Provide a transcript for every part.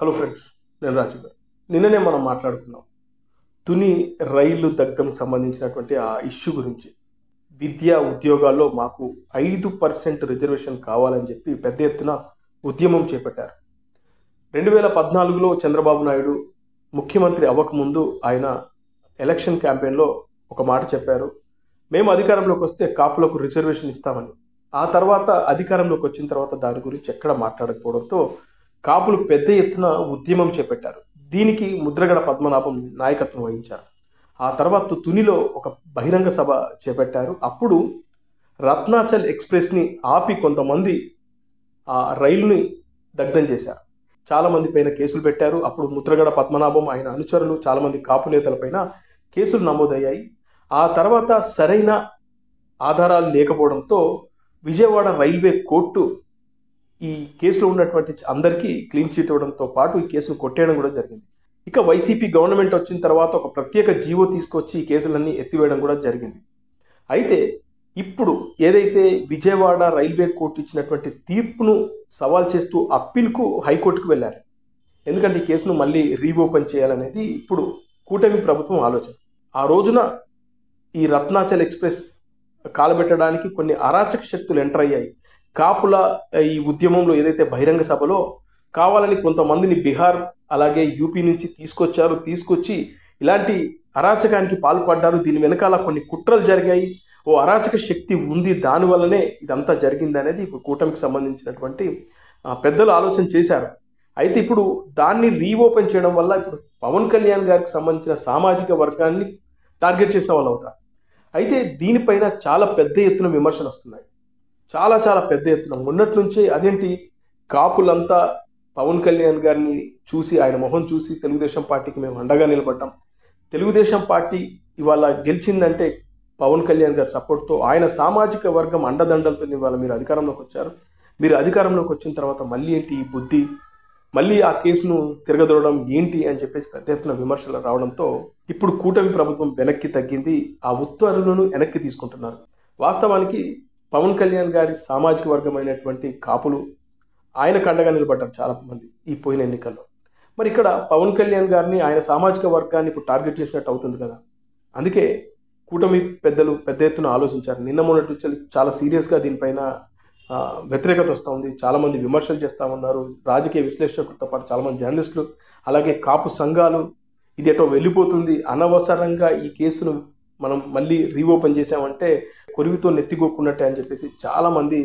Hello friends, నేను రాజు గారు. నిన్ననే మనం మాట్లాడుకున్నాం తుని రైలు దగ్ధం సంబంధించినటువంటి ఆ ఇష్యూ గురించి. విద్యా ఉద్యోగాల్లో మాకు 5% రిజర్వేషన్ కావాలని చెప్పి పెద్ద ఎత్తున ఉద్యమం చేపట్టారు. 2014లో చంద్రబాబు నాయుడు ముఖ్యమంత్రి అవ్వకముందు ఆయన ఎలక్షన్ క్యాంపెయిన్లో ఒక మాట చెప్పారు, మేము అధికారంలోకి వస్తే కాపులకు రిజర్వేషన్ ఇస్తామని. ఆ తర్వాత అధికారంలోకి వచ్చిన తర్వాత దాని గురించి ఎక్కడ మాట్లాడకపోవడంతో కాపులు పెద్ద ఎత్తున ఉద్యమం చేపట్టారు. దీనికి ముద్రగడ పద్మనాభం నాయకత్వం వహించారు. ఆ తర్వాత తునిలో ఒక బహిరంగ సభ చేపట్టారు. అప్పుడు రత్నాచల్ ఎక్స్ప్రెస్ని ఆపి కొంతమంది ఆ రైలుని దగ్ధం చేశారు. చాలామంది పైన కేసులు పెట్టారు. అప్పుడు ముద్రగడ పద్మనాభం, ఆయన అనుచరులు, చాలామంది కాపు నేతలపైన కేసులు నమోదయ్యాయి. ఆ తర్వాత సరైన ఆధారాలు లేకపోవడంతో విజయవాడ రైల్వే కోర్టు ఈ కేసులో ఉన్నటువంటి అందరికీ క్లీన్ చిట్ ఇవ్వడంతో పాటు ఈ కేసును కొట్టేయడం కూడా జరిగింది. ఇక వైసీపీ గవర్నమెంట్ వచ్చిన తర్వాత ఒక ప్రత్యేక జీవో తీసుకొచ్చి ఈ కేసులన్నీ ఎత్తివేయడం కూడా జరిగింది. అయితే ఇప్పుడు ఏదైతే విజయవాడ రైల్వే కోర్టు ఇచ్చినటువంటి తీర్పును సవాల్ చేస్తూ అప్పీల్కు హైకోర్టుకు వెళ్ళారు. ఎందుకంటే ఈ కేసును మళ్ళీ రీఓపెన్ చేయాలనేది ఇప్పుడు కూటమి ప్రభుత్వం ఆలోచన. ఆ రోజున ఈ రత్నాచల్ ఎక్స్ప్రెస్ కాలబెట్టడానికి కొన్ని అరాచక శక్తులు ఎంటర్ అయ్యాయి. కాపుల ఈ ఉద్యమంలో ఏదైతే బహిరంగ సభలో కావాలని కొంతమందిని బీహార్ అలాగే యూపీ నుంచి తీసుకొచ్చి ఇలాంటి అరాచకానికి పాల్పడ్డారు. దీని వెనకాల కొన్ని కుట్రలు జరిగాయి, ఓ అరాచక శక్తి ఉంది, దానివల్లనే ఇదంతా జరిగింది అనేది ఇప్పుడు కూటమికి సంబంధించినటువంటి పెద్దలు ఆలోచన చేశారు. అయితే ఇప్పుడు దాన్ని రీఓపెన్ చేయడం వల్ల ఇప్పుడు పవన్ కళ్యాణ్ గారికి సంబంధించిన సామాజిక వర్గాన్ని టార్గెట్ చేసిన వాళ్ళు అవుతారు. అయితే దీనిపైన చాలా పెద్ద ఎత్తున విమర్శలు వస్తున్నాయి. చాలా పెద్ద ఎత్తున మొన్నటి నుంచే అదేంటి కాపులంతా పవన్ కళ్యాణ్ గారిని చూసి, ఆయన మొహం చూసి తెలుగుదేశం పార్టీకి మేము అండగా నిలబడ్డాం, తెలుగుదేశం పార్టీ ఇవాళ గెలిచిందంటే పవన్ కళ్యాణ్ గారి సపోర్ట్తో, ఆయన సామాజిక వర్గం అండదండలతో ఇవాళ మీరు అధికారంలోకి వచ్చారు. మీరు అధికారంలోకి వచ్చిన తర్వాత మళ్ళీ ఏంటి ఈ బుద్ధి, మళ్ళీ ఆ కేసును తిరగదోడడం ఏంటి అని చెప్పేసి పెద్ద ఎత్తున విమర్శలు రావడంతో ఇప్పుడు కూటమి ప్రభుత్వం వెనక్కి తగ్గింది. ఆ ఉత్తర్వులను వెనక్కి తీసుకుంటున్నారు. వాస్తవానికి పవన్ కళ్యాణ్ గారి సామాజిక వర్గమైనటువంటి కాపులు ఆయనకు అండగా నిలబడ్డారు చాలామంది ఈ పోయిన ఎన్నికల్లో. మరి ఇక్కడ పవన్ కళ్యాణ్ గారిని, ఆయన సామాజిక వర్గాన్ని ఇప్పుడు టార్గెట్ చేసినట్టు అవుతుంది కదా. అందుకే కూటమి పెద్దలు పెద్ద ఎత్తున ఆలోచించారు. నిన్న మొన్నటి నుంచి చాలా సీరియస్గా దీనిపైన వ్యతిరేకత వస్తూ ఉంది. చాలామంది విమర్శలు చేస్తూ ఉన్నారు. రాజకీయ విశ్లేషకులతో పాటు చాలామంది జర్నలిస్టులు, అలాగే కాపు సంఘాలు ఇది ఎటో వెళ్ళిపోతుంది, అనవసరంగా ఈ కేసును మనం మళ్ళీ రీఓపెన్ చేసామంటే కొరివితో నెత్తిగొక్కున్నట్టే అని చెప్పేసి చాలామంది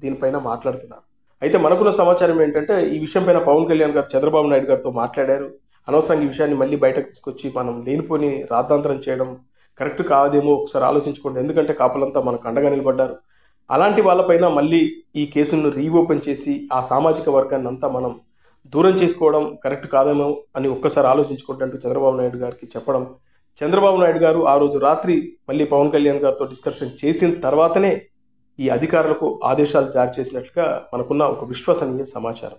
దీనిపైన మాట్లాడుతున్నారు. అయితే మనకున్న సమాచారం ఏంటంటే ఈ విషయం పైన పవన్ కళ్యాణ్ గారు చంద్రబాబు నాయుడు గారితో మాట్లాడారు. అనవసరంగా ఈ విషయాన్ని మళ్ళీ బయటకు తీసుకొచ్చి మనం లేనిపోని రాద్ధాంతరం చేయడం కరెక్ట్ కాదేమో, ఒకసారి ఆలోచించుకోండి. ఎందుకంటే కాపులంతా మనకు అండగా నిలబడ్డారు. అలాంటి వాళ్ళపైన మళ్ళీ ఈ కేసును రీఓపెన్ చేసి ఆ సామాజిక వర్గాన్ని అంతా మనం దూరం చేసుకోవడం కరెక్ట్ కాదేమో అని ఒక్కసారి ఆలోచించుకోండి అంటూ చంద్రబాబు నాయుడు గారికి చెప్పడం. చంద్రబాబు నాయుడు గారు ఆ రోజు రాత్రి మళ్ళీ పవన్ కళ్యాణ్ గారితో డిస్కషన్ చేసిన తర్వాతనే ఈ అధికారులకు ఆదేశాలు జారీ చేసినట్లుగా మనకున్న ఒక విశ్వసనీయ సమాచారం.